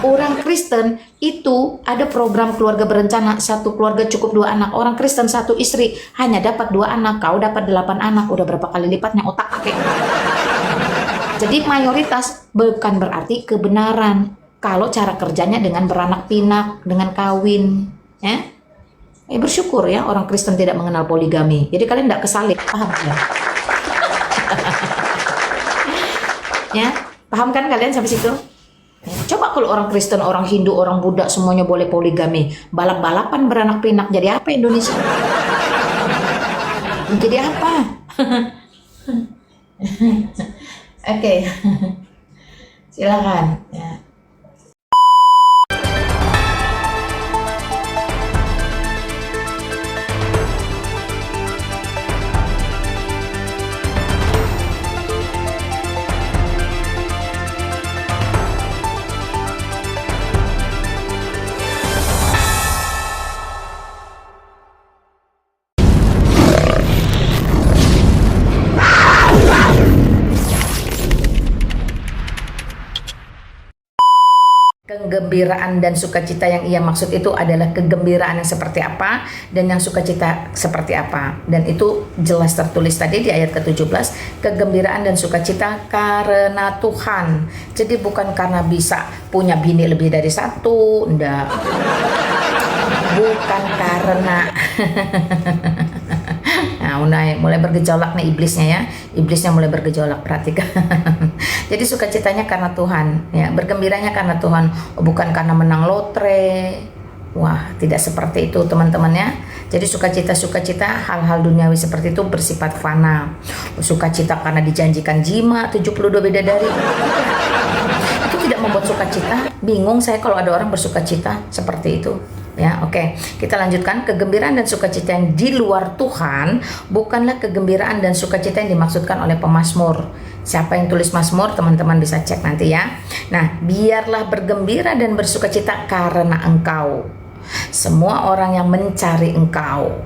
Orang Kristen itu ada program keluarga berencana, satu keluarga cukup 2 anak. Orang Kristen satu istri hanya dapat 2 anak, kau dapat 8 anak, udah berapa kali lipatnya otak kakek. Jadi mayoritas bukan berarti kebenaran. Kalau cara kerjanya dengan beranak pinak, dengan kawin, ya. Bersyukur ya orang Kristen tidak mengenal poligami. Jadi kalian tidak kesalip, paham ya? Ya, paham kan kalian sampai situ? Coba kalau orang Kristen, orang Hindu, orang Buddha semuanya boleh poligami, balap-balapan beranak pinak, jadi apa Indonesia? Jadi apa? Oke. Silakan. Ya. Kegembiraan dan sukacita yang ia maksud itu adalah kegembiraan yang seperti apa dan yang sukacita seperti apa. Dan itu jelas tertulis tadi di ayat ke-17, kegembiraan dan sukacita karena Tuhan. Jadi bukan karena bisa punya bini lebih dari satu, enggak. Bukan karena nah, mulai bergejolak nih iblisnya ya. Iblisnya mulai bergejolak, perhatikan. Jadi sukacitanya karena Tuhan, ya, bergembiranya karena Tuhan, bukan karena menang lotre. Wah, tidak seperti itu teman-teman ya. Jadi sukacita hal-hal duniawi seperti itu bersifat fana. Sukacita karena dijanjikan jima 72 bidadari. Itu tidak membuat sukacita. Bingung saya kalau ada orang bersukacita seperti itu. Ya, oke. Kita lanjutkan. Kegembiraan dan sukacita yang di luar Tuhan bukanlah kegembiraan dan sukacita yang dimaksudkan oleh pemazmur. Siapa yang tulis Mazmur, teman-teman bisa cek nanti ya. Nah, biarlah bergembira dan bersukacita karena Engkau, semua orang yang mencari Engkau.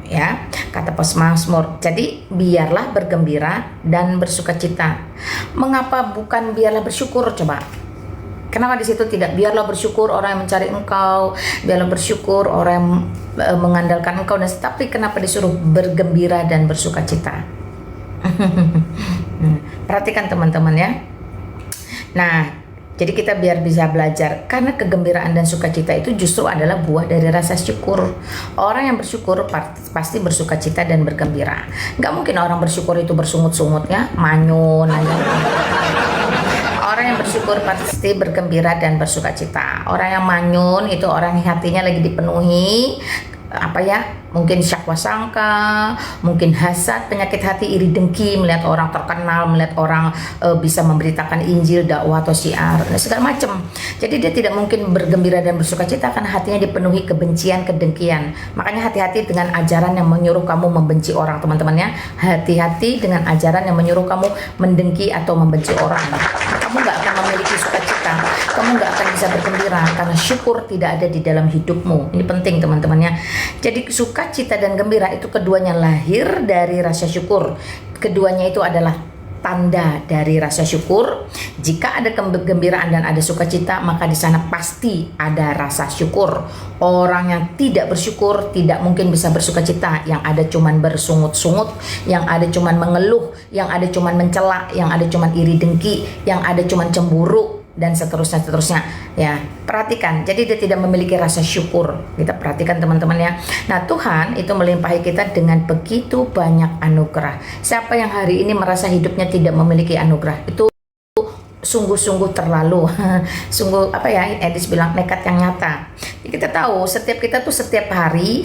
Ya, kata pemazmur. Jadi biarlah bergembira dan bersukacita. Mengapa bukan biarlah bersyukur coba? Kenapa di situ tidak biarlah bersyukur orang yang mencari Engkau, biarlah bersyukur orang yang mengandalkan Engkau, dan tapi kenapa disuruh bergembira dan bersukacita? Perhatikan teman-teman ya. Nah, jadi kita biar bisa belajar, karena kegembiraan dan sukacita itu justru adalah buah dari rasa syukur. Orang yang bersyukur pasti bersukacita dan bergembira. Gak mungkin orang bersyukur itu bersungut-sungut ya, manyun aja. Orang yang bersyukur pasti bergembira dan bersukacita. Orang yang manyun itu orang yang hatinya lagi dipenuhi mungkin syakwa sangka, mungkin hasad, penyakit hati, iri dengki, melihat orang terkenal, melihat orang bisa memberitakan Injil, dakwah atau syiar, segala macam. Jadi dia tidak mungkin bergembira dan bersukacita karena hatinya dipenuhi kebencian, kedengkian. Makanya hati-hati dengan ajaran yang menyuruh kamu membenci orang, teman-teman ya. Hati-hati dengan ajaran yang menyuruh kamu mendengki atau membenci orang. Kamu nggak akan memiliki sukacita, kamu nggak akan bisa bergembira karena syukur tidak ada di dalam hidupmu. Ini penting teman-teman ya. Jadi sukacita dan gembira itu keduanya lahir dari rasa syukur. Keduanya itu adalah tanda dari rasa syukur. Jika ada kegembiraan dan ada sukacita, maka di sana pasti ada rasa syukur. Orang yang tidak bersyukur tidak mungkin bisa bersukacita. Yang ada cuman bersungut-sungut, yang ada cuman mengeluh, yang ada cuman mencela, yang ada cuman iri dengki, yang ada cuman cemburu, dan seterusnya ya. Perhatikan, jadi dia tidak memiliki rasa syukur. Kita perhatikan teman-teman ya. Nah, Tuhan itu melimpahi kita dengan begitu banyak anugerah. Siapa yang hari ini merasa hidupnya tidak memiliki anugerah, itu sungguh-sungguh terlalu sungguh Edis bilang nekat yang nyata. Kita tahu setiap hari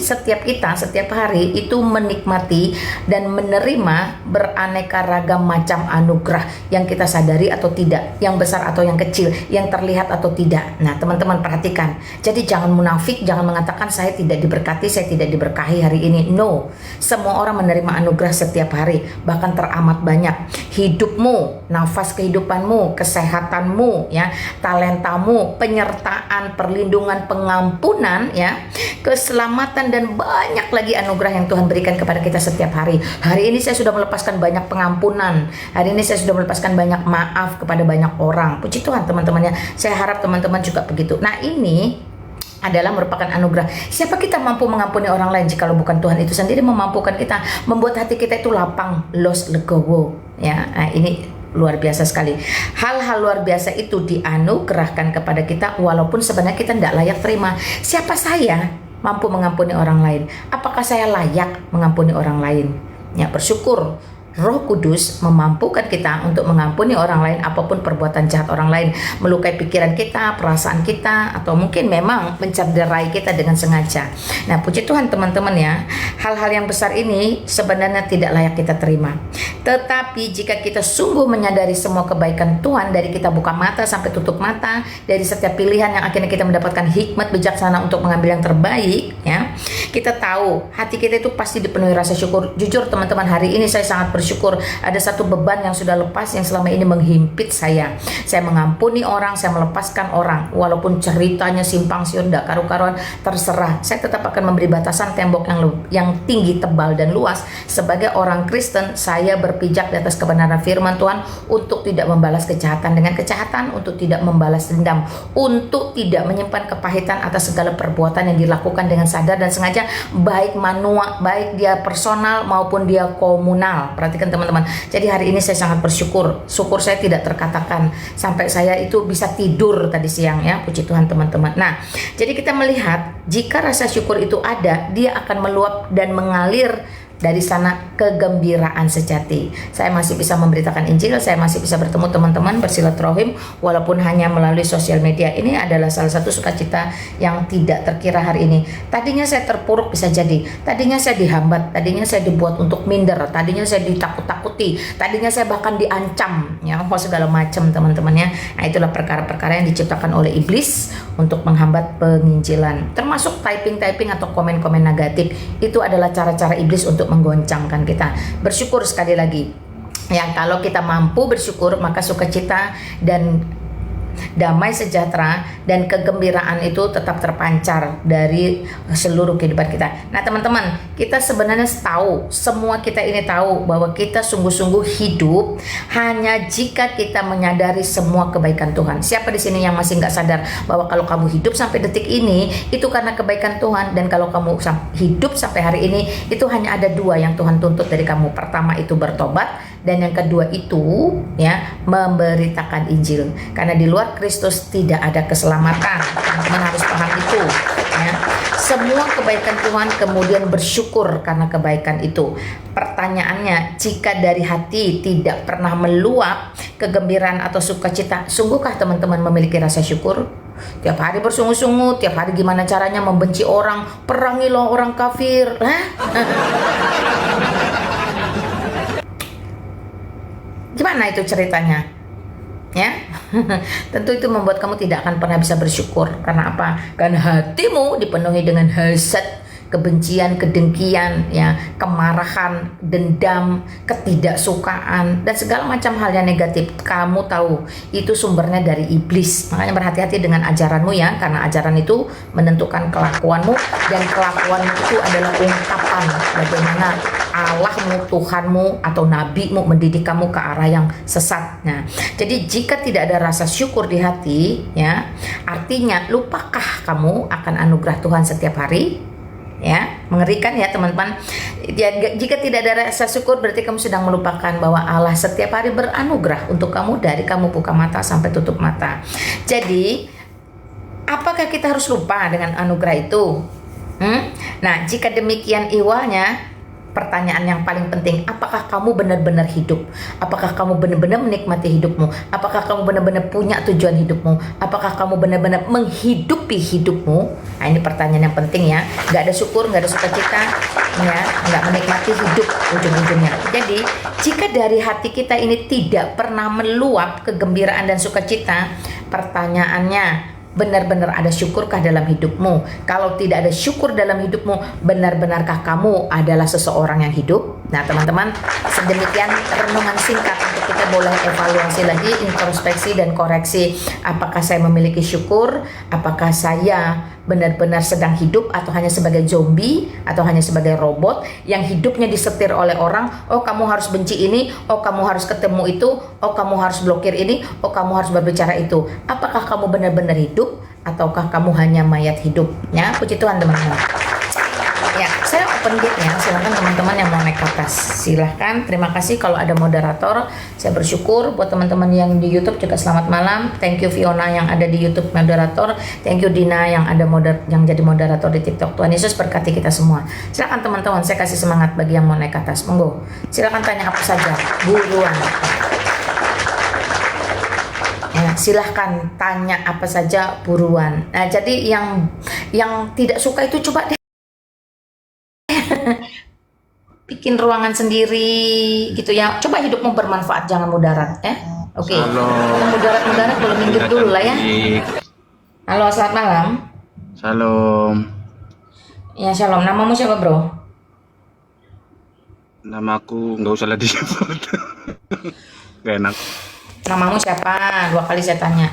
itu menikmati dan menerima beraneka ragam macam anugerah yang kita sadari atau tidak, yang besar atau yang kecil, yang terlihat atau tidak. Nah, teman-teman perhatikan. Jadi jangan munafik, jangan mengatakan saya tidak diberkati, saya tidak diberkahi hari ini. No, semua orang menerima anugerah setiap hari, bahkan teramat banyak. Hidupmu, nafas kehidupanmu, kesehatanmu, ya, talentamu, penyertaan, perlindungan, pengampunan, ya, keselamatan, dan banyak lagi anugerah yang Tuhan berikan kepada kita setiap hari. Hari ini saya sudah melepaskan banyak pengampunan. Hari ini saya sudah melepaskan banyak maaf kepada banyak orang. Puji Tuhan teman-teman ya. Saya harap teman-teman juga begitu. Nah, ini adalah merupakan anugerah. Siapa kita mampu mengampuni orang lain jikalau bukan Tuhan itu sendiri memampukan kita, membuat hati kita itu lapang, los, legowo, ya. Nah, ini luar biasa sekali. Hal-hal luar biasa itu dianugerahkan kepada kita walaupun sebenarnya kita tidak layak terima. Siapa saya mampu mengampuni orang lain? Apakah saya layak mengampuni orang lain? Ya, bersyukur Roh Kudus memampukan kita untuk mengampuni orang lain apapun perbuatan jahat orang lain, melukai pikiran kita, perasaan kita, atau mungkin memang mencederai kita dengan sengaja. Nah, puji Tuhan teman-teman ya, hal-hal yang besar ini sebenarnya tidak layak kita terima. Tetapi jika kita sungguh menyadari semua kebaikan Tuhan, dari kita buka mata sampai tutup mata, dari setiap pilihan yang akhirnya kita mendapatkan hikmat bijaksana untuk mengambil yang terbaik, ya, kita tahu hati kita itu pasti dipenuhi rasa syukur. Jujur teman-teman, hari ini saya sangat bersyukur ada satu beban yang sudah lepas yang selama ini menghimpit saya. Saya mengampuni orang, saya melepaskan orang, walaupun ceritanya simpang siur, tidak karu-karuan, terserah. Saya tetap akan memberi batasan tembok yang tinggi, tebal, dan luas. Sebagai orang Kristen, saya berpijak di atas kebenaran firman Tuhan untuk tidak membalas kejahatan dengan kejahatan, untuk tidak membalas dendam, untuk tidak menyimpan kepahitan atas segala perbuatan yang dilakukan dengan sadar dan sengaja, baik manual, baik dia personal maupun dia komunal. Perhatikan teman-teman. Jadi hari ini saya sangat bersyukur. Syukur saya tidak terkatakan. Sampai saya itu bisa tidur tadi siang ya. Puji Tuhan teman-teman. Nah, jadi kita melihat jika rasa syukur itu ada, dia akan meluap dan mengalir dari sana kegembiraan sejati. Saya masih bisa memberitakan Injil, saya masih bisa bertemu teman-teman, bersilaturahim walaupun hanya melalui sosial media. Ini adalah salah satu sukacita yang tidak terkira hari ini. Tadinya saya terpuruk bisa jadi, tadinya saya dihambat, tadinya saya dibuat untuk minder, tadinya saya ditakut-takuti, tadinya saya bahkan diancam, ya, segala macam teman-teman ya. Nah, itulah perkara-perkara yang diciptakan oleh iblis untuk menghambat penginjilan. Termasuk typing-typing atau komen-komen negatif. Itu adalah cara-cara iblis untuk menggoncangkan kita. Bersyukur sekali lagi ya, kalau kita mampu bersyukur, maka sukacita dan damai sejahtera dan kegembiraan itu tetap terpancar dari seluruh kehidupan kita. Nah teman-teman, kita sebenarnya tahu, semua kita ini tahu bahwa kita sungguh-sungguh hidup hanya jika kita menyadari semua kebaikan Tuhan. Siapa di sini yang masih nggak sadar bahwa kalau kamu hidup sampai detik ini itu karena kebaikan Tuhan, dan kalau kamu hidup sampai hari ini itu hanya ada dua yang Tuhan tuntut dari kamu. Pertama itu bertobat, dan yang kedua itu ya memberitakan Injil. Karena di luar Kristus tidak ada keselamatan. Teman-teman harus paham itu ya. Semua kebaikan Tuhan, kemudian bersyukur karena kebaikan itu. Pertanyaannya, jika dari hati tidak pernah meluap kegembiraan atau sukacita, sungguhkah teman-teman memiliki rasa syukur? Tiap hari bersungut-sungut, tiap hari gimana caranya membenci orang, perangilah orang kafir. Gimana itu ceritanya? Ya, tentu itu membuat kamu tidak akan pernah bisa bersyukur. Karena apa? Karena hatimu dipenuhi dengan hasad, kebencian, kedengkian, ya, kemarahan, dendam, ketidaksukaan, dan segala macam hal yang negatif. Kamu tahu itu sumbernya dari iblis. Makanya berhati-hati dengan ajaranmu ya, karena ajaran itu menentukan kelakuanmu, dan kelakuanmu itu adalah ungkapan bagaimana Allahmu, Tuhanmu, atau nabimu mendidik kamu ke arah yang sesat. Nah, jadi jika tidak ada rasa syukur di hati, ya, artinya lupakah kamu akan anugerah Tuhan setiap hari? Ya, mengerikan ya teman-teman. Ya, jika tidak ada rasa syukur berarti kamu sedang melupakan bahwa Allah setiap hari beranugerah untuk kamu dari kamu buka mata sampai tutup mata. Jadi, apakah kita harus lupa dengan anugerah itu? Nah, jika demikian ihwalnya, pertanyaan yang paling penting, apakah kamu benar-benar hidup? Apakah kamu benar-benar menikmati hidupmu? Apakah kamu benar-benar punya tujuan hidupmu? Apakah kamu benar-benar menghidupi hidupmu? Nah, ini pertanyaan yang penting ya. Gak ada syukur, gak ada sukacita, ya, gak menikmati hidup ujung-ujungnya. Jadi, jika dari hati kita ini tidak pernah meluap kegembiraan dan sukacita, pertanyaannya, benar-benar ada syukurkah dalam hidupmu? Kalau tidak ada syukur dalam hidupmu, benar-benarkah kamu adalah seseorang yang hidup? Nah teman-teman, sedemikian renungan singkat untuk kita boleh evaluasi lagi, introspeksi dan koreksi. Apakah saya memiliki syukur? Apakah saya benar-benar sedang hidup atau hanya sebagai zombie atau hanya sebagai robot yang hidupnya disetir oleh orang? Oh kamu harus benci ini, oh kamu harus ketemu itu, oh kamu harus blokir ini, oh kamu harus berbicara itu. Apakah kamu benar-benar hidup ataukah kamu hanya mayat hidup? Ya, puji Tuhan teman-teman. Ya, saya open gate ya, silahkan teman-teman yang mau naik ke atas, silahkan. Terima kasih kalau ada moderator, saya bersyukur. Buat teman-teman yang di YouTube juga selamat malam. Thank you Fiona yang ada di YouTube moderator, thank you Dina yang ada yang jadi moderator di TikTok. Tuhan Yesus berkati kita semua. Silahkan teman-teman, saya kasih semangat bagi yang mau naik ke atas, monggo. Silahkan tanya apa saja, buruan. Ya, silahkan tanya apa saja buruan. Nah, jadi yang tidak suka itu coba deh bikin ruangan sendiri gitu ya. Coba hidupmu bermanfaat, jangan mudarat ya. Oke. Mudarat boleh minggir dulu lah ya. Halo, selamat malam. Shalom. Ya, shalom. Namamu siapa, Bro? Namaku nggak usah lah disebut. Gak enak. Namamu siapa? 2 kali saya tanya.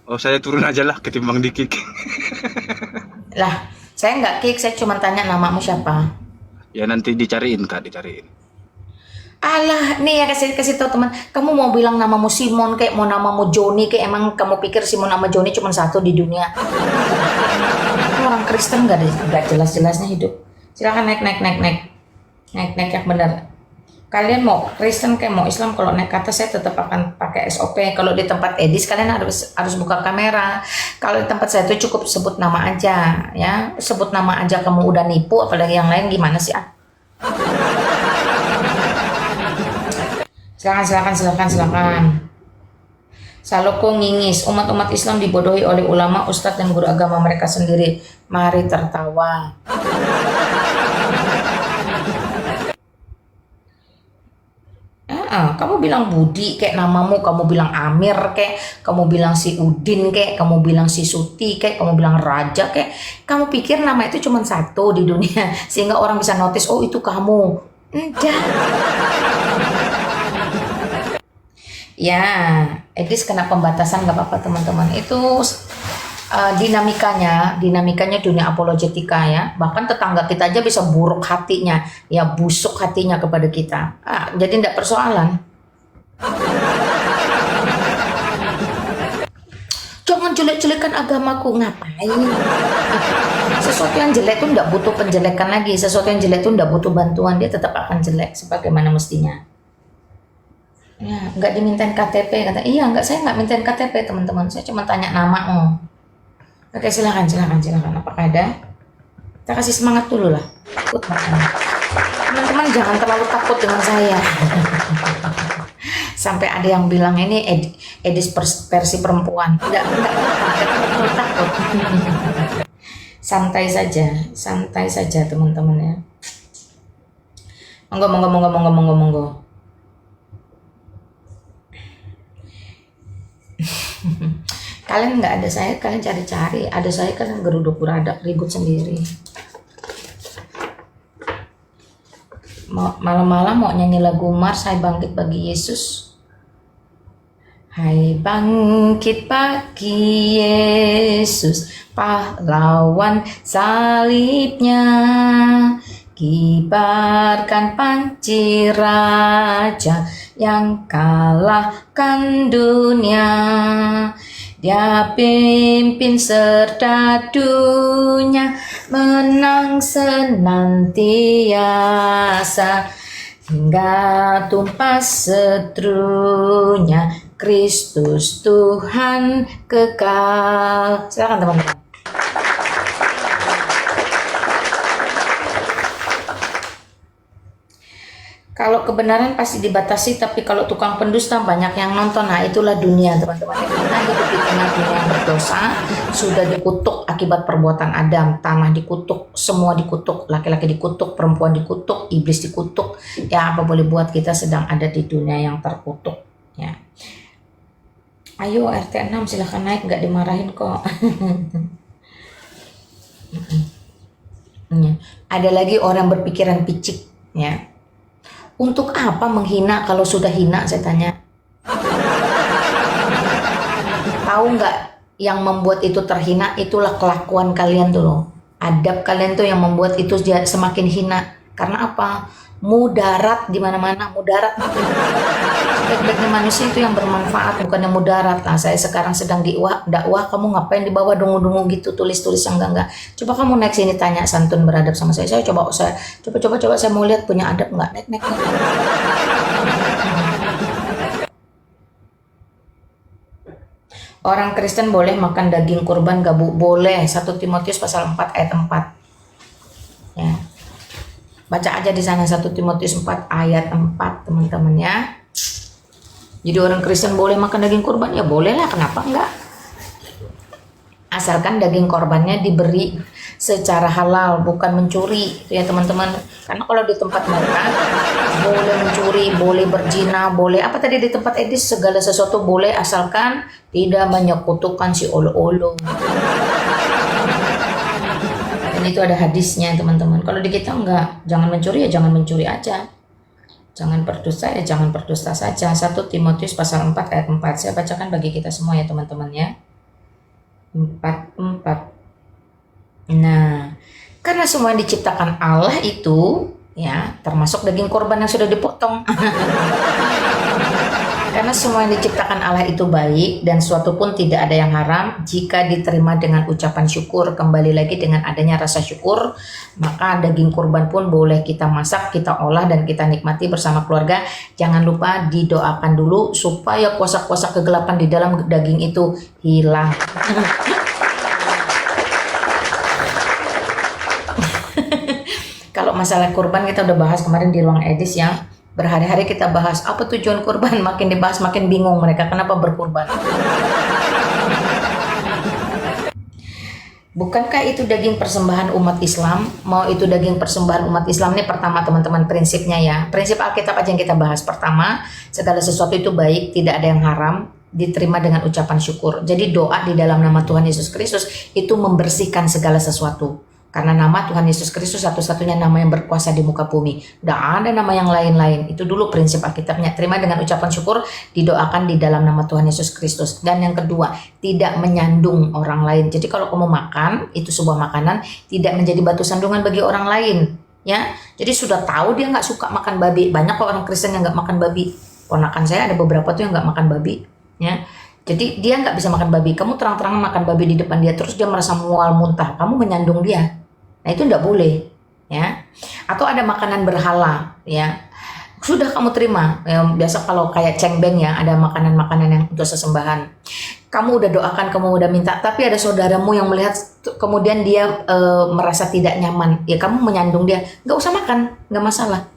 Oh, saya turun aja lah ketimbang di kick. Lah, saya nggak kick, saya cuma tanya namamu siapa. Ya nanti dicariin Kak, dicariin. Alah, nih ya kasih tahu teman. Kamu mau bilang namamu Simon kayak mau namamu Joni kayak emang kamu pikir Simon sama Joni cuma satu di dunia? Orang Kristen nggak jelas-jelasnya hidup. Silakan naik yang benar. Kalian mau Kristen kayak mau Islam, kalau naik ke atas saya tetap akan pakai SOP. Kalau di tempat Edis kalian harus buka kamera. Kalau di tempat saya itu cukup sebut nama aja ya. Sebut nama aja kamu udah nipu, apalagi yang lain gimana sih ah? Silakan. Saloko ngingis, umat-umat Islam dibodohi oleh ulama, ustadz dan guru agama mereka sendiri. Mari tertawa. Kamu bilang Budi kayak namamu, kamu bilang Amir kayak, kamu bilang si Udin kayak, kamu bilang si Suti kayak, kamu bilang Raja kayak. Kamu pikir nama itu cuma satu di dunia sehingga orang bisa notice, oh itu kamu. Enggak. Ya, Edis kena pembatasan gak apa-apa teman-teman. Itu dinamikanya dunia apologetika ya. Bahkan tetangga kita aja bisa buruk hatinya, ya busuk hatinya kepada kita. Jadi tidak persoalan. Jangan jelek-jelekan agamaku, ngapain? Sesuatu yang jelek itu tidak butuh penjelekan lagi. Sesuatu yang jelek itu tidak butuh bantuan, dia tetap akan jelek sebagaimana mestinya. Ya, nggak dimintain KTP, kata iya nggak, saya nggak mintain KTP teman-teman, saya cuma tanya nama. Oke, silakan. Apakah ada? Kita kasih semangat dulu lah. Teman-teman jangan terlalu takut dengan saya. Sampai ada yang bilang ini Edis versi perempuan. Enggak perlu takut. Santai saja teman-teman ya. Monggo. Kalian nggak ada saya, kalian cari-cari. Ada saya kalian geruduk-geradak ribut sendiri. Malam-malam mau nyanyi lagu Mars, Hai Bangkit Bagi Yesus. Hai bangkit bagi Yesus, pahlawan salibnya. Kibarkan panci raja yang kalahkan dunia. Dia pimpin serdadunya menang senantiasa hingga tumpas setrunya. Kristus Tuhan kekal. Silakan teman-teman. Kalau kebenaran pasti dibatasi, tapi kalau tukang pendusta banyak yang nonton. Nah itulah dunia teman-teman. Kita hidup di tengah dunia yang berdosa, sudah dikutuk akibat perbuatan Adam. Tanah dikutuk, semua dikutuk, laki-laki dikutuk, perempuan dikutuk, iblis dikutuk. Ya apa boleh buat, kita sedang ada di dunia yang terkutuk. Ya. Ayo RT 6 silahkan naik, nggak dimarahin kok. Ya. Ada lagi orang berpikiran picik ya. Untuk apa menghina kalau sudah hina, saya tanya. Tahu nggak yang membuat itu terhina itulah kelakuan kalian tuh loh. Adab kalian tuh yang membuat itu semakin hina. Karena apa? Mudarat di mana-mana, mudarat. Sebaik-baiknya manusia itu yang bermanfaat, bukan yang mudarat. Nah, saya sekarang sedang dakwah, kamu ngapain di bawah dungu-dungu gitu, tulis-tulis yang enggak. Coba kamu naik sini tanya santun beradab sama saya. Saya coba saya mau lihat punya adab enggak. Naik. Orang Kristen boleh makan daging kurban gak Bu? Boleh. 1 Timotius pasal 4 ayat 4. Ya. Baca aja di sana 1 Timotius 4 ayat 4 teman-teman ya. Jadi orang Kristen boleh makan daging kurban? Ya boleh lah, kenapa enggak? Asalkan daging korbannya diberi secara halal, bukan mencuri ya teman-teman. Karena kalau di tempat mereka boleh mencuri, boleh berzina, boleh apa tadi di tempat Edis, segala sesuatu boleh asalkan tidak menyekutukan si olo-olo. Dan itu ada hadisnya teman-teman. Kalau di kita enggak, jangan mencuri ya jangan mencuri aja. Jangan berdusta ya jangan berdusta saja. 1 Timotius pasal 4 ayat 4. Saya bacakan bagi kita semua ya teman-teman ya. 4. Nah, karena semua yang diciptakan Allah itu ya termasuk daging korban yang sudah dipotong. Karena semua yang diciptakan Allah itu baik dan suatu pun tidak ada yang haram jika diterima dengan ucapan syukur. Kembali lagi dengan adanya rasa syukur, maka daging kurban pun boleh kita masak, kita olah dan kita nikmati bersama keluarga. Jangan lupa didoakan dulu supaya kuasa-kuasa kegelapan di dalam daging itu hilang. Kalau masalah kurban kita udah bahas kemarin di ruang edis ya. Berhari-hari kita bahas apa tujuan kurban, makin dibahas makin bingung mereka kenapa berkurban. Bukankah itu daging persembahan umat Islam? Mau itu daging persembahan umat Islam ini pertama teman-teman prinsipnya ya. Prinsip Alkitab aja yang kita bahas. Pertama, segala sesuatu itu baik, tidak ada yang haram, diterima dengan ucapan syukur. Jadi doa di dalam nama Tuhan Yesus Kristus itu membersihkan segala sesuatu. Karena nama Tuhan Yesus Kristus satu-satunya nama yang berkuasa di muka bumi. Tidak ada nama yang lain-lain. Itu dulu prinsip Alkitabnya. Terima dengan ucapan syukur, didoakan di dalam nama Tuhan Yesus Kristus. Dan yang kedua, tidak menyandung orang lain. Jadi kalau kamu makan, itu sebuah makanan, tidak menjadi batu sandungan bagi orang lain. Ya, jadi sudah tahu dia nggak suka makan babi. Banyak kok orang Kristen yang nggak makan babi. Ponakan saya ada beberapa tuh yang nggak makan babi. Ya, jadi dia nggak bisa makan babi. Kamu terang-terangan makan babi di depan dia, terus dia merasa mual muntah. Kamu menyandung dia. Nah itu tidak boleh ya. Atau ada makanan berhala ya. Sudah kamu terima. Ya, biasa kalau kayak cengbeng ya, ada makanan-makanan yang untuk sesembahan. Kamu udah doakan, kamu udah minta, tapi ada saudaramu yang melihat kemudian dia merasa tidak nyaman. Ya kamu menyandung dia, nggak usah makan, nggak masalah.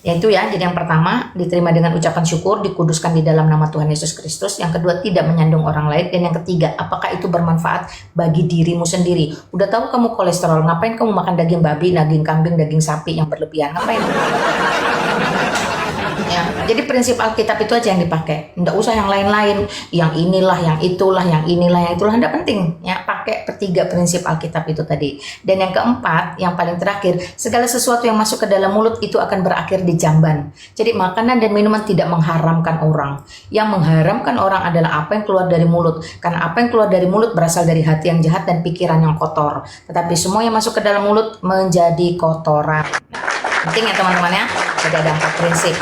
Ya itu ya, jadi yang pertama diterima dengan ucapan syukur, dikuduskan di dalam nama Tuhan Yesus Kristus. Yang kedua tidak menyandung orang lain. Dan yang ketiga, apakah itu bermanfaat bagi dirimu sendiri? Udah tahu kamu kolesterol, ngapain kamu makan daging babi, daging kambing, daging sapi yang berlebihan? Ngapain? Ya, jadi prinsip Alkitab itu aja yang dipakai. Nggak usah yang lain-lain, yang inilah, yang itulah, yang inilah, yang itulah. Nggak penting. Ya, pakai ketiga prinsip Alkitab itu tadi. Dan yang keempat, yang paling terakhir, segala sesuatu yang masuk ke dalam mulut itu akan berakhir di jamban. Jadi makanan dan minuman tidak mengharamkan orang. Yang mengharamkan orang adalah apa yang keluar dari mulut. Karena apa yang keluar dari mulut berasal dari hati yang jahat dan pikiran yang kotor. Tetapi semua yang masuk ke dalam mulut menjadi kotoran. Penting ya teman-teman ya. Jadi ada 4 prinsip.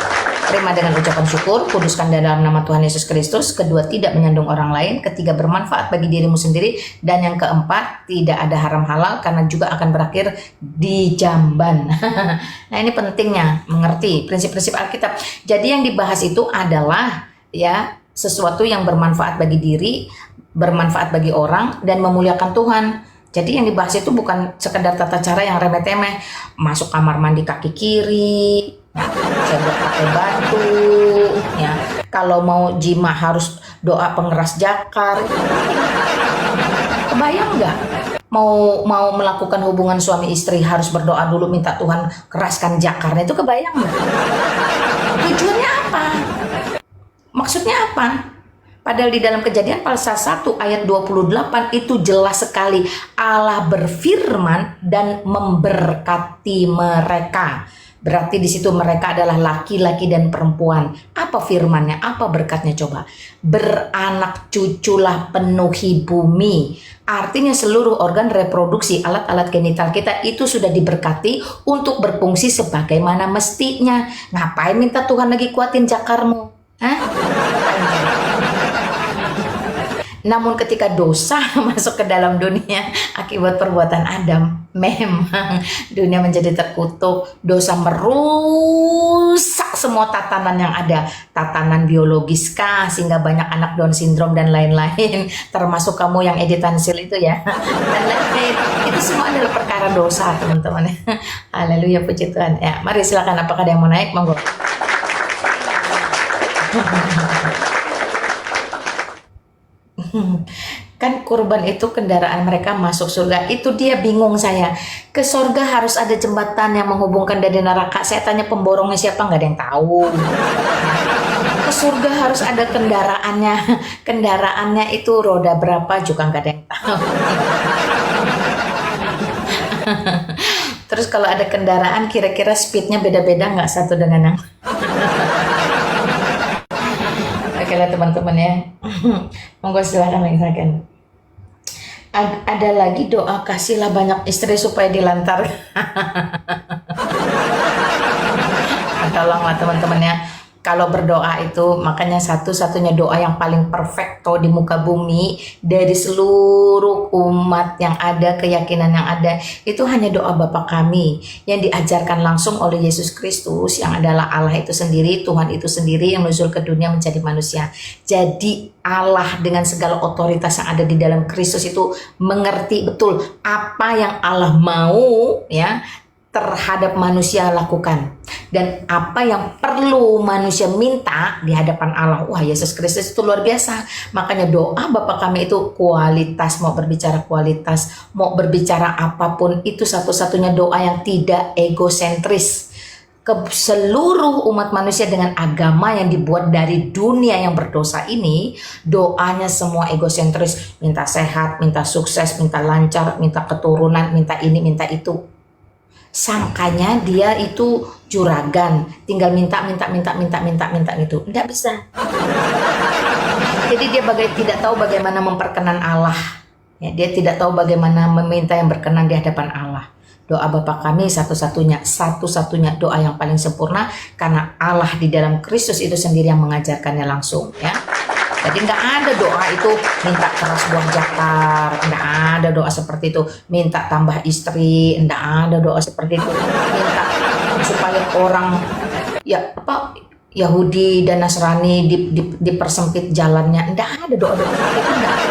Terima dengan ucapan syukur, kuduskan dalam nama Tuhan Yesus Kristus. Kedua, tidak menyandung orang lain. Ketiga, bermanfaat bagi dirimu sendiri. Dan yang keempat, tidak ada haram halal karena juga akan berakhir di jamban. Nah ini pentingnya mengerti prinsip-prinsip Alkitab. Jadi yang dibahas itu adalah ya sesuatu yang bermanfaat bagi diri, bermanfaat bagi orang, dan memuliakan Tuhan. Jadi yang dibahas itu bukan sekedar tata cara yang remeh-temeh, masuk kamar mandi kaki kiri, cebok pakai batu, ya. Kalau mau jima harus doa pengeras jakar. Kebayang nggak? Mau melakukan hubungan suami istri harus berdoa dulu minta Tuhan keraskan jakarnya, itu kebayang nggak? Tujuannya apa? Maksudnya apa? Padahal di dalam Kejadian pasal 1 ayat 28 itu jelas sekali Allah berfirman dan memberkati mereka. Berarti di situ mereka adalah laki-laki dan perempuan. Apa firmannya? Apa berkatnya coba? Beranak cuculah, penuhi bumi. Artinya seluruh organ reproduksi, alat-alat genital kita itu sudah diberkati untuk berfungsi sebagaimana mestinya. Ngapain minta Tuhan lagi kuatin jakarmu? Hah? Namun ketika dosa masuk ke dalam dunia akibat perbuatan Adam, memang dunia menjadi terkutuk. Dosa merusak semua tatanan yang ada, tatanan biologis kah, sehingga banyak anak Down syndrome dan lain-lain, termasuk kamu yang editan sil itu ya, dan lain-lain. Itu semua adalah perkara dosa, teman-teman. Haleluya, puji Tuhan. Ya, mari silakan, apakah ada yang mau naik? Monggo. Kan kurban itu kendaraan mereka masuk surga. Itu dia bingung saya. Ke surga harus ada jembatan yang menghubungkan dari neraka. Saya tanya pemborongnya siapa, nggak ada yang tahu. Ke surga harus ada kendaraannya. Kendaraannya itu roda berapa juga nggak ada yang tahu. Terus kalau ada kendaraan kira-kira speednya beda-beda nggak satu dengan yang Oke lah teman-teman ya. Monggo silakan lagi. Ada lagi doa kasihlah banyak istri supaya dilantar. Tolonglah teman-teman ya. Kalau berdoa itu makanya satu-satunya doa yang paling perfecto di muka bumi dari seluruh umat yang ada, keyakinan yang ada, itu hanya doa Bapa kami yang diajarkan langsung oleh Yesus Kristus yang adalah Allah itu sendiri, Tuhan itu sendiri yang nuzul ke dunia menjadi manusia. Jadi Allah dengan segala otoritas yang ada di dalam Kristus itu mengerti betul apa yang Allah mau ya terhadap manusia lakukan, dan apa yang perlu manusia minta di hadapan Allah. Wah, Yesus Kristus itu luar biasa. Makanya doa Bapa kami itu kualitas, mau berbicara kualitas, mau berbicara apapun, itu satu-satunya doa yang tidak egosentris ke seluruh umat manusia dengan agama yang dibuat dari dunia yang berdosa ini. Doanya semua egosentris, minta sehat, minta sukses, minta lancar, minta keturunan, minta ini, minta itu. Sangkanya dia itu juragan, tinggal minta gitu. Enggak bisa. Jadi dia tidak tahu bagaimana memperkenan Allah. Ya, dia tidak tahu bagaimana meminta yang berkenan di hadapan Allah. Doa Bapa kami satu-satunya doa yang paling sempurna, karena Allah di dalam Kristus itu sendiri yang mengajarkannya langsung ya. Jadi nggak ada doa itu minta keras buah jakar, nggak ada doa seperti itu. Minta tambah istri, nggak ada doa seperti itu. Minta supaya orang Yahudi dan Nasrani dipersempit jalannya, nggak ada doa seperti itu. Nggak ada.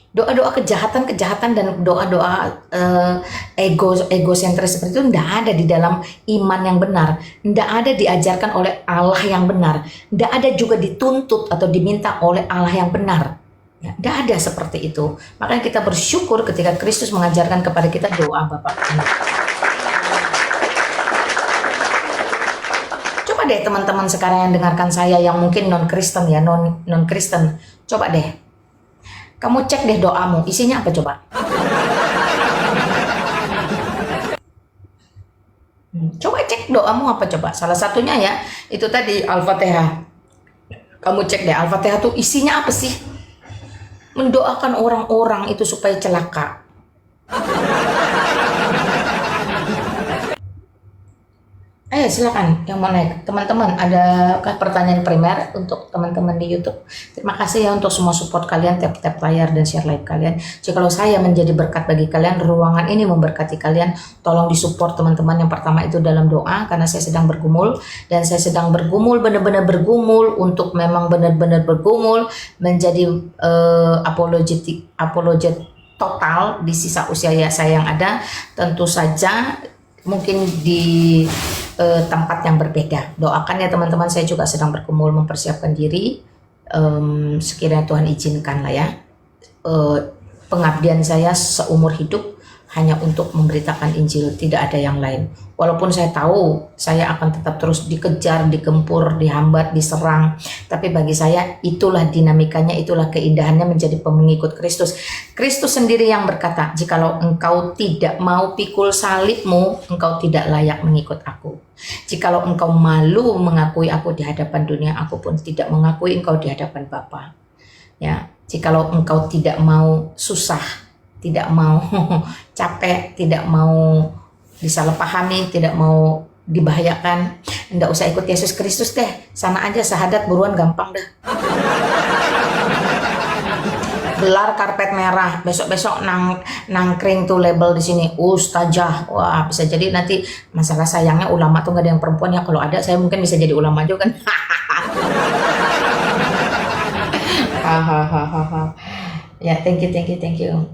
Doa-doa kejahatan dan doa-doa egosentris seperti itu tidak ada di dalam iman yang benar, tidak ada diajarkan oleh Allah yang benar, tidak ada juga dituntut atau diminta oleh Allah yang benar. Ya, tidak ada seperti itu. Makanya kita bersyukur ketika Kristus mengajarkan kepada kita doa Bapa kami. Coba deh teman-teman sekarang yang dengarkan saya yang mungkin non-Kristen ya, non-Kristen, coba deh. Kamu cek deh doamu, isinya apa coba? Coba cek doamu apa coba? Salah satunya ya, itu tadi Al-Fatihah. Kamu cek deh, Al-Fatihah tuh isinya apa sih? Mendoakan orang-orang itu supaya celaka. Ayo silakan yang mau naik. Teman-teman, adakah pertanyaan primer untuk teman-teman di YouTube? Terima kasih ya untuk semua support kalian, tap layar dan share live kalian. Jikalau saya menjadi berkat bagi kalian, ruangan ini memberkati kalian, tolong disupport teman-teman. Yang pertama itu dalam doa, karena saya sedang bergumul, dan saya sedang bergumul, benar-benar bergumul untuk memang benar-benar bergumul menjadi apologet total di sisa usia saya yang ada. Tentu saja mungkin di tempat yang berbeda. Doakan ya teman-teman, saya juga sedang bergumul mempersiapkan diri. Sekiranya Tuhan izinkan lah ya. Pengabdian saya seumur hidup hanya untuk memberitakan Injil, tidak ada yang lain. Walaupun saya tahu saya akan tetap terus dikejar, digempur, dihambat, diserang, tapi bagi saya itulah dinamikanya, itulah keindahannya menjadi pengikut Kristus. Kristus sendiri yang berkata, jikalau engkau tidak mau pikul salibmu, engkau tidak layak mengikut aku. Jikalau engkau malu mengakui aku di hadapan dunia, aku pun tidak mengakui engkau di hadapan Bapa. Ya, jikalau engkau tidak mau susah, tidak mau capek, tidak mau disalahpahami, tidak mau dibahayakan, enggak usah ikut Yesus Kristus deh, sana aja syahadat buruan, gampang dah. Gelar karpet merah, besok-besok nangkring tuh label di sini ustazah. Wah, bisa jadi nanti masalah sayangnya ulama tuh nggak ada yang perempuan ya. Kalau ada saya mungkin bisa jadi ulama juga kan. Hahaha. Ya, thank you.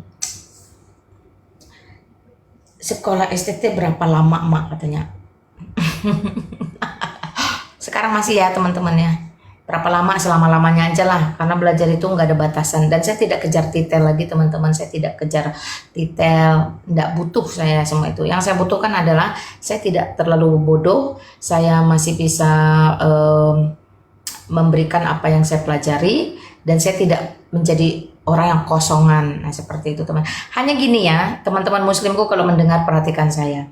Sekolah STT berapa lama, Mak, katanya. Sekarang masih ya, teman-teman ya. Berapa lama, selama-lamanya aja lah. Karena belajar itu nggak ada batasan. Dan saya tidak kejar titel lagi, teman-teman. Saya tidak kejar titel. Nggak butuh saya semua itu. Yang saya butuhkan adalah saya tidak terlalu bodoh. Saya masih bisa memberikan apa yang saya pelajari. Dan saya tidak menjadi orang yang kosongan. Nah, seperti itu, teman. Hanya gini ya, teman-teman muslimku kalau mendengar, perhatikan saya.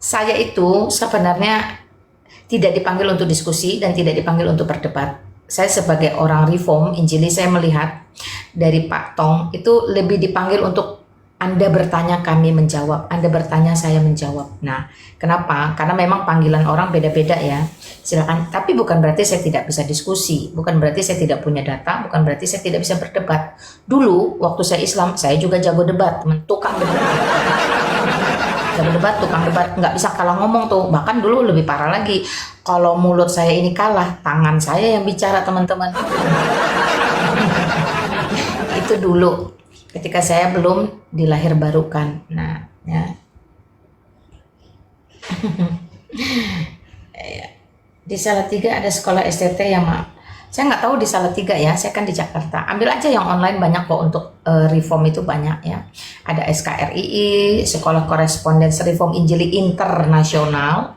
Saya itu sebenarnya tidak dipanggil untuk diskusi dan tidak dipanggil untuk berdebat. Saya sebagai orang reform, Injilis, saya melihat dari Pak Tong itu lebih dipanggil untuk Anda bertanya, kami menjawab. Anda bertanya, saya menjawab. Nah, kenapa? Karena memang panggilan orang beda-beda ya. Silakan. Tapi bukan berarti saya tidak bisa diskusi. Bukan berarti saya tidak punya data. Bukan berarti saya tidak bisa berdebat. Dulu, waktu saya Islam, saya juga jago debat. Tukang debat. Jago debat, tukang debat. Nggak bisa kalah ngomong tuh. Bahkan dulu lebih parah lagi. Kalau mulut saya ini kalah, tangan saya yang bicara, teman-teman. Itu dulu. Ketika saya belum dilahir barukan. Nah, ya. Di Salatiga ada sekolah STT ya, Mak. Saya nggak tahu di Salatiga ya, saya kan di Jakarta. Ambil aja yang online, banyak kok untuk reform itu banyak ya. Ada SKRII, Sekolah Korespondensi Reform Injili Internasional.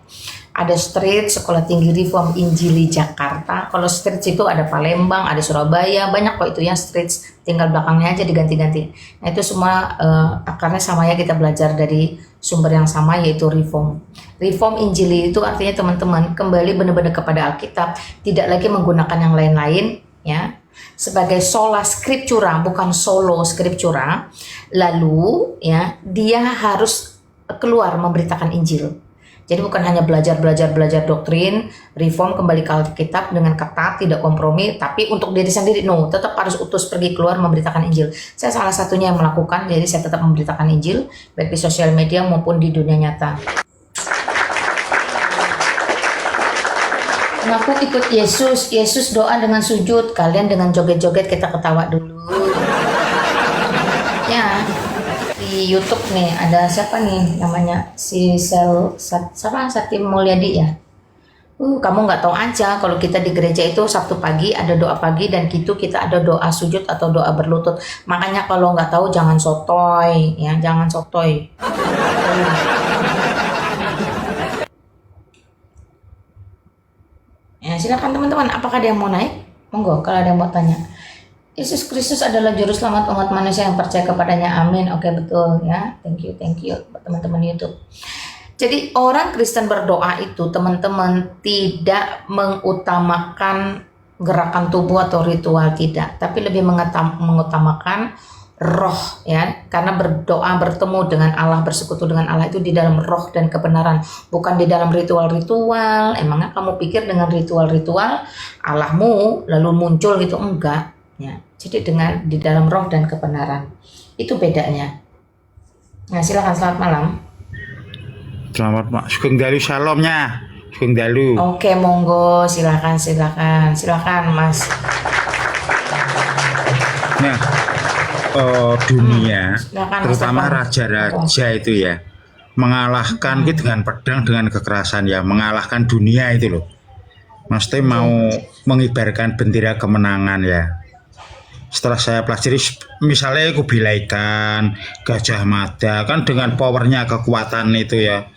Ada Street, Sekolah Tinggi Reform Injili Jakarta. Kalau Street itu ada Palembang, ada Surabaya, banyak kok itu ya Street. Tinggal belakangnya aja diganti-ganti. Nah, itu semua akarnya sama ya, kita belajar dari sumber yang sama, yaitu Reform. Reform Injili itu artinya, teman-teman, kembali benar-benar kepada Alkitab, tidak lagi menggunakan yang lain-lain ya. Sebagai sola scriptura, bukan solo scriptura. Lalu ya, dia harus keluar memberitakan Injil. Jadi bukan hanya belajar doktrin, reform kembali ke Alkitab dengan ketat, tidak kompromi, tapi untuk diri sendiri, no, tetap harus utus pergi keluar memberitakan Injil. Saya salah satunya yang melakukan, jadi saya tetap memberitakan Injil, baik di sosial media maupun di dunia nyata. Ngaku ikut Yesus, Yesus doa dengan sujud, kalian dengan joget-joget, kita ketawa dulu. Ya. Di YouTube nih ada siapa nih namanya, si Sati Mulyadi ya. Kamu nggak tahu aja kalau kita di gereja itu Sabtu pagi ada doa pagi dan gitu kita ada doa sujud atau doa berlutut. Makanya kalau nggak tahu jangan sotoy ya, jangan sotoy. Ya, silakan teman-teman, apakah ada yang mau naik? Monggo kalau ada yang mau tanya. Yesus Kristus adalah juru selamat umat manusia yang percaya kepadanya. Amin. Oke, betul ya. Thank you teman-teman YouTube. Jadi orang Kristen berdoa itu, teman-teman, tidak mengutamakan gerakan tubuh atau ritual, tidak, tapi lebih mengutamakan roh ya. Karena berdoa, bertemu dengan Allah, bersekutu dengan Allah itu di dalam roh dan kebenaran, bukan di dalam ritual-ritual. Emangnya kamu pikir dengan ritual-ritual Allahmu lalu muncul gitu? Enggak. Ya, jadi dengan di dalam roh dan kebenaran, itu bedanya. Nah, silakan, selamat malam. Selamat Mak, Sugeng Dalu Shalomnya, Sugeng Dalu. Oke, monggo, silakan Mas. Nah, dunia, Silakan, terutama Mas. raja-raja itu ya, mengalahkan dengan pedang, dengan kekerasan ya, mengalahkan dunia itu loh. Maksudnya mau mengibarkan bendera kemenangan ya. setelah saya pelajari, misalnya kubilaikan, Gajah Mada kan dengan powernya, kekuatan itu ya.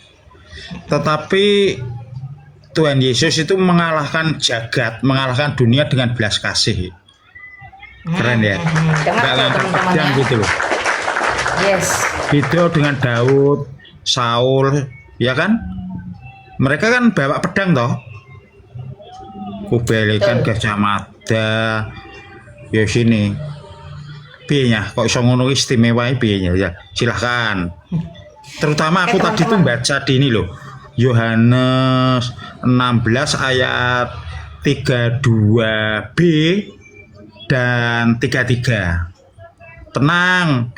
Tetapi Tuhan Yesus itu mengalahkan jagat, mengalahkan dunia dengan belas kasih. Keren ya. Dengar Nggak tuh ngangkat teman-teman pedang ya. gitu loh. Yes. Beda dengan Daud, Saul, ya kan? Mereka kan bawa pedang toh. Kubilaikan, Betul. Gajah Mada, ya sini. Piye kok iso ngono istimewa piye ya? Silahkan. Terutama Oke aku tadi tuh teman-teman. baca di ini loh. Yohanes 16 ayat 32b dan 33. Tenang,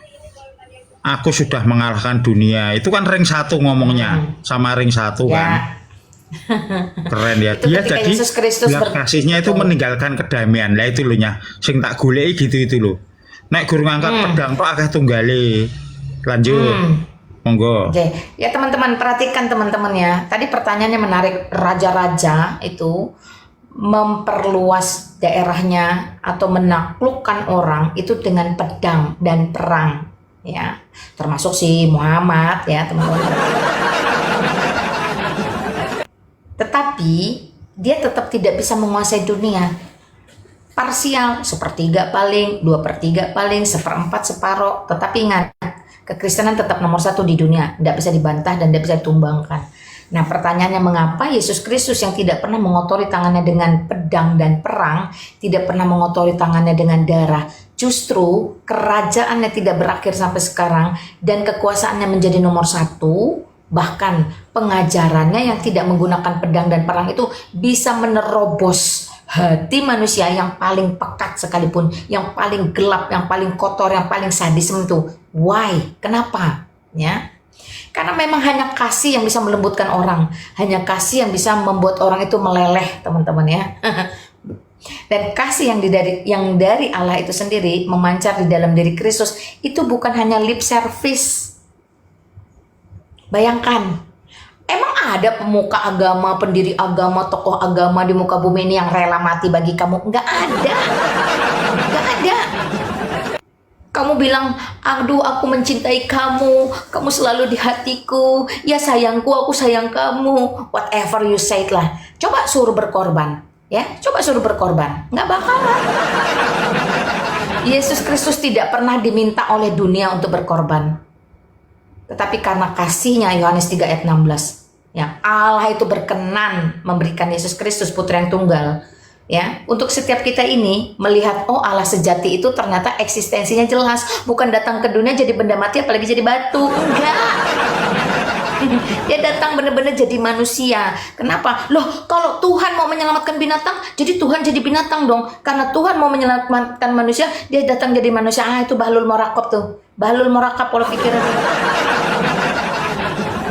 aku sudah mengalahkan dunia. Itu kan ring 1 ngomongnya, sama ring 1 kan. Ya, Keren ya. itu Dia ketika jadi Yesus Kristus belas kasihnya itu Betul. meninggalkan kedamaian. Lah itu loh nya. Sing tak goleki gitu itu loh. Nek guru ngangkat pedang tok akeh tunggale. Lanjut. Monggo. Oke, ya teman-teman perhatikan teman-teman ya. Tadi pertanyaannya menarik. Raja-raja itu memperluas daerahnya atau menaklukkan orang itu dengan pedang dan perang, ya. Termasuk si Muhammad ya teman-teman. Tetapi dia tetap tidak bisa menguasai dunia. Parsial, sepertiga paling, 2/3 paling, 1/4 separoh. Tetapi ingat, kekristenan tetap nomor 1 di dunia, tidak bisa dibantah dan tidak bisa ditumbangkan. Nah pertanyaannya, mengapa Yesus Kristus yang tidak pernah mengotori tangannya dengan pedang dan perang, tidak pernah mengotori tangannya dengan darah, justru kerajaannya tidak berakhir sampai sekarang dan kekuasaannya menjadi nomor 1, bahkan pengajarannya yang tidak menggunakan pedang dan perang itu bisa menerobos hati manusia yang paling pekat sekalipun, yang paling gelap, yang paling kotor, yang paling sadis itu. Why? Kenapa? Ya, karena memang hanya kasih yang bisa melembutkan orang, hanya kasih yang bisa membuat orang itu meleleh, teman-teman ya. Dan kasih yang dari Allah itu sendiri memancar di dalam diri Kristus itu bukan hanya lip service. Bayangkan. Emang ada pemuka agama, pendiri agama, tokoh agama di muka bumi ini yang rela mati bagi kamu? Nggak ada. Nggak ada. Kamu bilang, aduh aku mencintai kamu, kamu selalu di hatiku, ya sayangku, aku sayang kamu, whatever you say lah. Coba suruh berkorban, ya, coba suruh berkorban, nggak bakalan. Yesus Kristus tidak pernah diminta oleh dunia untuk berkorban. Tetapi karena kasihnya, Yohanes 3 ayat 16, ya, Allah itu berkenan memberikan Yesus Kristus putra yang tunggal, ya, untuk setiap kita ini melihat, oh Allah sejati itu ternyata eksistensinya jelas, bukan datang ke dunia jadi benda mati apalagi jadi batu, enggak. Dia datang benar-benar jadi manusia. Kenapa? Loh, kalau Tuhan mau menyelamatkan binatang, jadi Tuhan jadi binatang dong. Karena Tuhan mau menyelamatkan manusia, dia datang jadi manusia. Ah, itu bahlul morakab tuh. Bahlul morakab pola pikiran.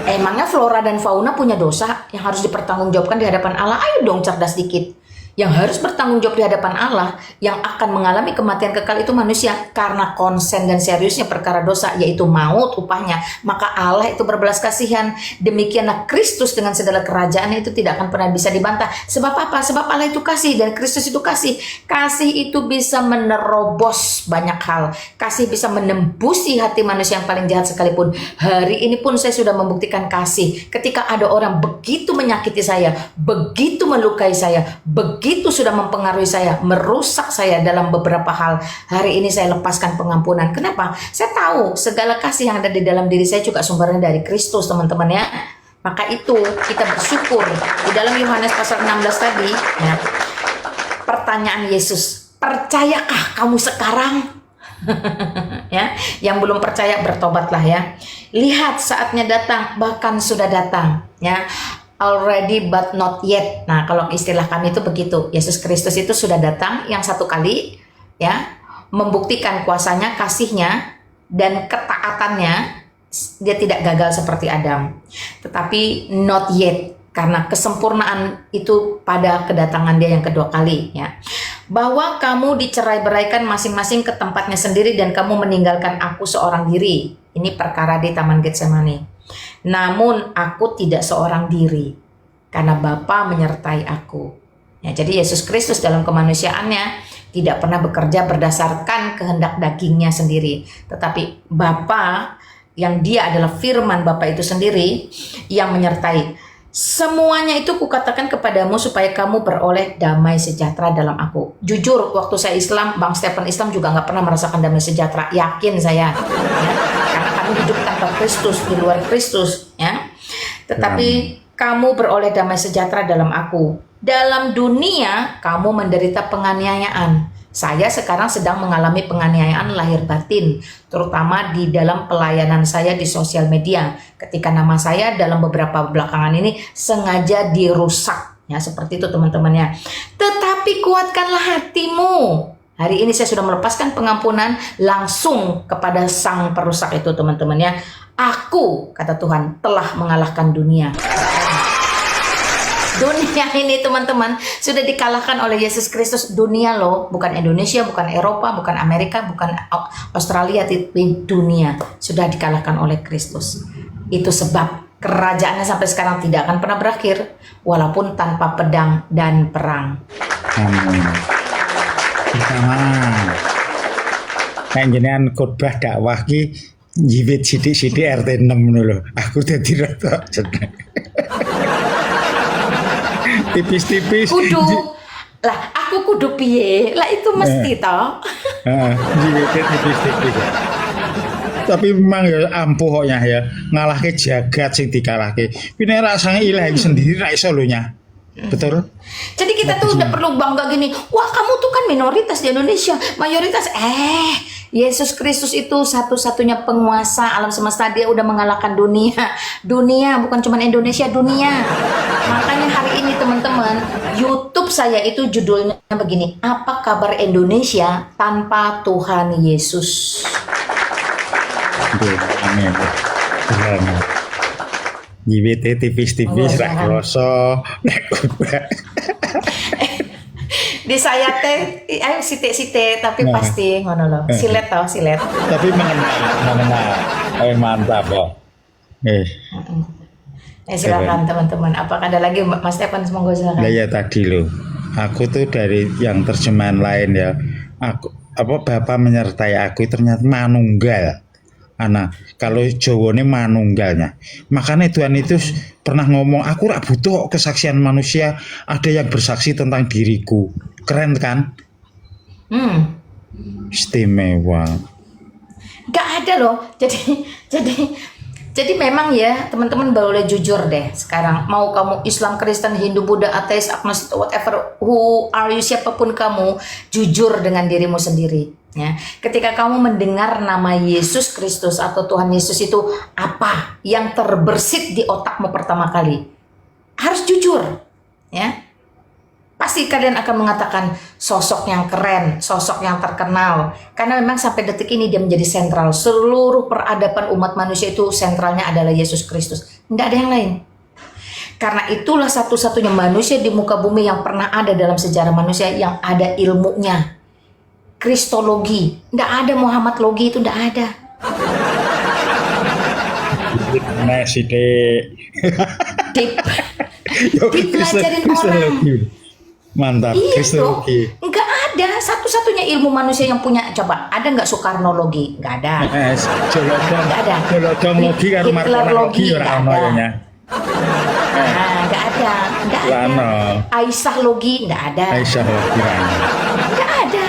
Emangnya flora dan fauna punya dosa yang harus dipertanggungjawabkan di hadapan Allah? Ayo dong cerdas dikit. Yang harus bertanggung jawab di hadapan Allah, yang akan mengalami kematian kekal itu manusia karena konsen dan seriusnya perkara dosa, yaitu maut upahnya. Maka Allah itu berbelas kasihan. Demikianlah Kristus dengan segala kerajaannya itu tidak akan pernah bisa dibantah. Sebab apa? Sebab Allah itu kasih dan Kristus itu kasih. Kasih itu bisa menerobos banyak hal. Kasih bisa menembusi hati manusia yang paling jahat sekalipun. Hari ini pun saya sudah membuktikan kasih. Ketika ada orang begitu menyakiti saya, begitu melukai saya, begitu sudah mempengaruhi saya, merusak saya dalam beberapa hal, hari ini saya lepaskan pengampunan. Kenapa? Saya tahu segala kasih yang ada di dalam diri saya juga sumbernya dari Kristus, teman-teman ya. Maka itu kita bersyukur. Di dalam Yohanes pasal 16 tadi, ya, pertanyaan Yesus, percayakah kamu sekarang? Ya, yang belum percaya bertobatlah ya. Lihat saatnya datang, bahkan sudah datang ya. Already but not yet. Nah, kalau istilah kami itu begitu. Yesus Kristus itu sudah datang yang satu kali ya, membuktikan kuasanya, kasihnya dan ketaatannya. Dia tidak gagal seperti Adam. Tetapi not yet, karena kesempurnaan itu pada kedatangan dia yang kedua kali ya. Bahwa kamu dicerai-beraikan masing-masing ke tempatnya sendiri dan kamu meninggalkan aku seorang diri. Ini perkara di Taman Getsemani. Namun aku tidak seorang diri, karena Bapa menyertai aku. Ya, jadi Yesus Kristus dalam kemanusiaannya tidak pernah bekerja berdasarkan kehendak dagingnya sendiri, tetapi Bapa yang dia adalah firman Bapa itu sendiri yang menyertai. Semuanya itu kukatakan kepadamu supaya kamu beroleh damai sejahtera dalam aku. Jujur, waktu saya Islam, Bang Stephen Islam juga nggak pernah merasakan damai sejahtera. Yakin saya, ya. Karena kami hidup tanpa Kristus, di luar Kristus, ya. Tetapi kamu beroleh damai sejahtera dalam aku. Dalam dunia kamu menderita penganiayaan. Saya sekarang sedang mengalami penganiayaan lahir batin, terutama di dalam pelayanan saya di sosial media. Ketika nama saya dalam beberapa belakangan ini sengaja dirusak, ya seperti itu teman-temannya. Tetapi kuatkanlah hatimu. Hari ini saya sudah melepaskan pengampunan langsung kepada sang perusak itu teman-temannya. Aku, kata Tuhan, telah mengalahkan dunia. Dunia ini teman-teman sudah dikalahkan oleh Yesus Kristus. Dunia loh, bukan Indonesia, bukan Eropa, bukan Amerika, bukan Australia, tapi dunia sudah dikalahkan oleh Kristus. Itu sebab kerajaannya sampai sekarang tidak akan pernah berakhir, walaupun tanpa pedang dan perang. Amin. Pertama, kayak jenengan khotbah dakwah ki jiwit sidik-sidik RT 6 lho. Aku dadi rada seneng. Tipis-tipis. Kudu lah, aku kudu piye? Lah itu mesti toh. Jiwitnya tipis-tipis. Tapi memang ya ampuh koknya ya, ngalahke jagat sing dikalahke. Pine rasane ilahi sendiri ra iso lho nya. Betul? Jadi kita tuh udah perlu bangga gini. Wah, kamu tuh kan minoritas di Indonesia, mayoritas. Yesus Kristus itu satu-satunya penguasa alam semesta. Dia udah mengalahkan dunia. Dunia, bukan cuma Indonesia, dunia. Makanya hari ini teman-teman, YouTube saya itu judulnya begini, apa kabar Indonesia tanpa Tuhan Yesus? Amin. Amin. Jiwite tipis-tipis ra kroso nek khotbah. Di saya teh ayo sithik-sithik tapi pasti ngono lho. Silet tau, silet. Tapi mengena. Mantap kok. Silakan teman-teman. Apakah ada lagi Mas Stefan? Monggo silakan. Lah ya tadi loh. Aku tuh dari yang terjemahan lain ya. Bapa menyertai aku ternyata manunggal. Kalau Jawane manunggalnya. Makanya Tuhan itu pernah ngomong, aku rak butuh kesaksian manusia, ada yang bersaksi tentang diriku. Keren kan? Istimewa. Gak ada loh. Jadi memang ya teman-teman boleh jujur deh sekarang. Mau kamu Islam, Kristen, Hindu, Buddha, ateis, agnostik, whatever, who are you, siapapun kamu, jujur dengan dirimu sendiri. Ya, ketika kamu mendengar nama Yesus Kristus atau Tuhan Yesus itu apa yang terbersit di otakmu pertama kali, harus jujur, ya. Pasti kalian akan mengatakan sosok yang keren, sosok yang terkenal, karena memang sampai detik ini dia menjadi sentral. Seluruh peradaban umat manusia itu sentralnya adalah Yesus Kristus, tidak ada yang lain. Karena itulah satu-satunya manusia di muka bumi yang pernah ada dalam sejarah manusia yang ada ilmunya. Kristologi, tidak ada Muhammad logi, itu tidak ada. Nah, Dipelajarin orang. Mantap, Iya Kristologi. Enggak ada, satu-satunya ilmu manusia yang punya. Coba, ada nggak Soekarnologi? Nggak ada. Nggak ada. Jolodong-logi karo Markonologi ora ono ya. Nggak ada. Nggak ada. Aisyah logi, nggak ada. Aisyah logi Nggak ada.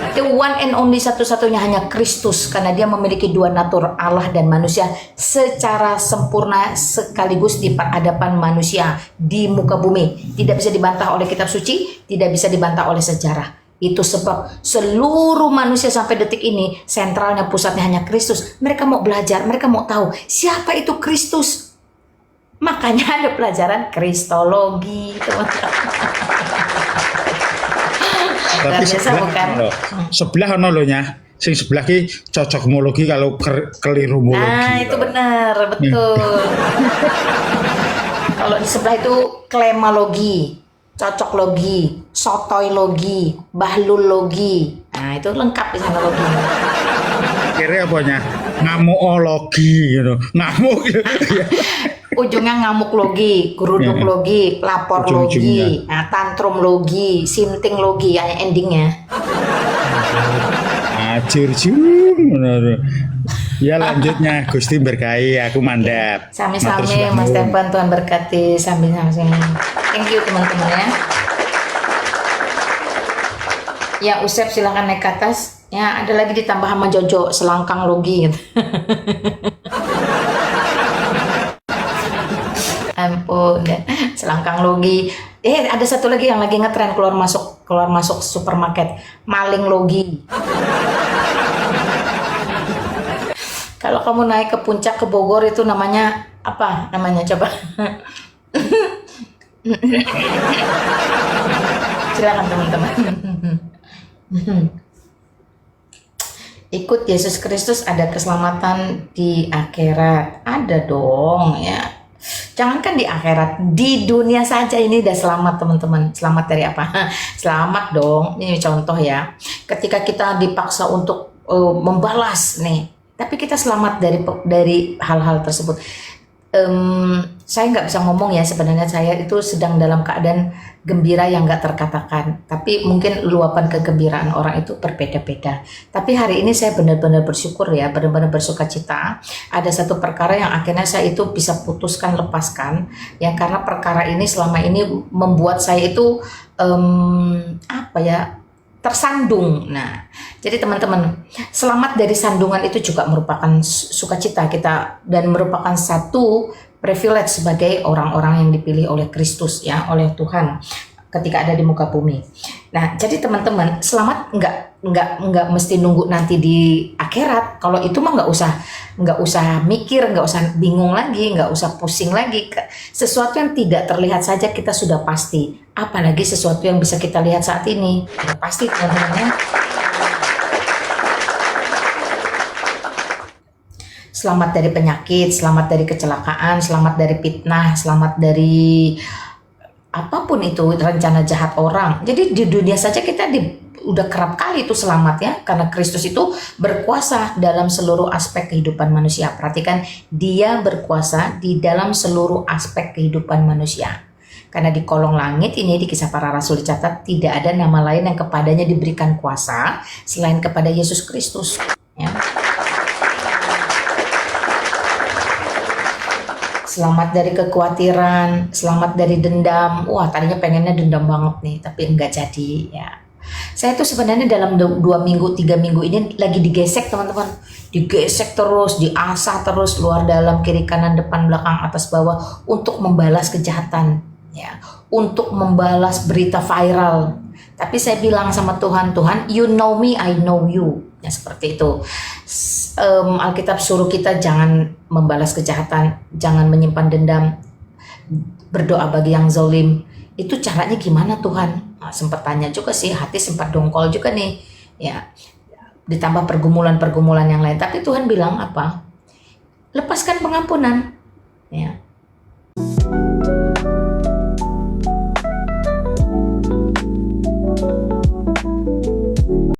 The one and only satu-satunya hanya Kristus, karena dia memiliki dua natur, Allah dan manusia, secara sempurna sekaligus di peradaban manusia di muka bumi. Tidak bisa dibantah oleh kitab suci, tidak bisa dibantah oleh sejarah. Itu sebab seluruh manusia sampai detik ini sentralnya, pusatnya hanya Kristus. Mereka mau belajar, mereka mau tahu siapa itu Kristus. Makanya ada pelajaran Kristologi, teman-teman. Tapi sebelah ono lho nya. Sing sebelah ki cocokmologi kalau kelirumologi. Nah, itu benar, betul. Kalau di sebelah itu klemologi, cocoklogi, sotoilogi, bahlulogi. Nah, itu lengkap di sana logi. Kira apanya? Ngamuologi gitu. Ngamuk gitu. ujungnya ngamuk logi, geruduk logi, lapor logi, nah, tantrum logi, sinting logi, ya endingnya. Ajur ya lanjutnya Gusti berkahi, aku mandap. Sami-sami Mas Tepan, Tuhan berkati, sami-sami. Thank you teman-teman ya. Ya Usep silahkan naik ke atas. Ya ada lagi ditambah sama Jojo selangkang logi gitu. Ampun ya. Selangkang logi. Ada satu lagi yang lagi ngetren keluar masuk supermarket, maling logi. Kalau kamu naik ke puncak ke Bogor itu namanya apa? Namanya coba. Silakan teman-teman. Ikut Yesus Kristus ada keselamatan di akhirat. Ada dong ya. Jangankan di akhirat, di dunia saja ini udah selamat teman-teman. Selamat dari apa? Selamat dong. Ini contoh ya. Ketika kita dipaksa untuk membalas nih, tapi kita selamat dari hal-hal tersebut. Saya nggak bisa ngomong ya, sebenarnya saya itu sedang dalam keadaan gembira yang nggak terkatakan, tapi mungkin luapan kegembiraan orang itu berbeda-beda. Tapi hari ini saya benar-benar bersyukur ya, benar-benar bersuka cita. Ada satu perkara yang akhirnya saya itu bisa putuskan, lepaskan, yang karena perkara ini selama ini membuat saya itu tersandung. Nah, jadi teman-teman, selamat dari sandungan itu juga merupakan sukacita kita dan merupakan satu privilege sebagai orang-orang yang dipilih oleh Kristus ya, oleh Tuhan ketika ada di muka bumi. Nah, jadi teman-teman, selamat nggak mesti nunggu nanti di akhirat. Kalau itu mah nggak usah mikir, nggak usah bingung lagi, nggak usah pusing lagi. Sesuatu yang tidak terlihat saja kita sudah pasti. Apalagi sesuatu yang bisa kita lihat saat ini, sudah pasti teman-teman ya. Selamat dari penyakit, selamat dari kecelakaan, selamat dari fitnah, selamat dari apapun itu rencana jahat orang. Jadi di dunia saja kita udah kerap kali itu selamat ya, karena Kristus itu berkuasa dalam seluruh aspek kehidupan manusia. Perhatikan, dia berkuasa di dalam seluruh aspek kehidupan manusia. Karena di kolong langit ini di Kisah Para Rasul dicatat tidak ada nama lain yang kepadanya diberikan kuasa selain kepada Yesus Kristus. Ya. Selamat dari kekhawatiran, selamat dari dendam. Wah, tadinya pengennya dendam banget nih, tapi enggak jadi ya. Saya tuh sebenarnya dalam 2 minggu, 3 minggu ini lagi digesek teman-teman. Digesek terus, diasah terus, luar dalam, kiri kanan, depan belakang, atas bawah untuk membalas kejahatan ya, untuk membalas berita viral. Tapi saya bilang sama Tuhan, Tuhan, you know me, I know you. Ya seperti itu. Alkitab suruh kita jangan membalas kejahatan, jangan menyimpan dendam, berdoa bagi yang zalim. Itu caranya gimana Tuhan? Nah, sempat tanya juga sih, hati sempat dongkol juga nih. Ya, ditambah pergumulan-pergumulan yang lain. Tapi Tuhan bilang apa? Lepaskan pengampunan. Ya.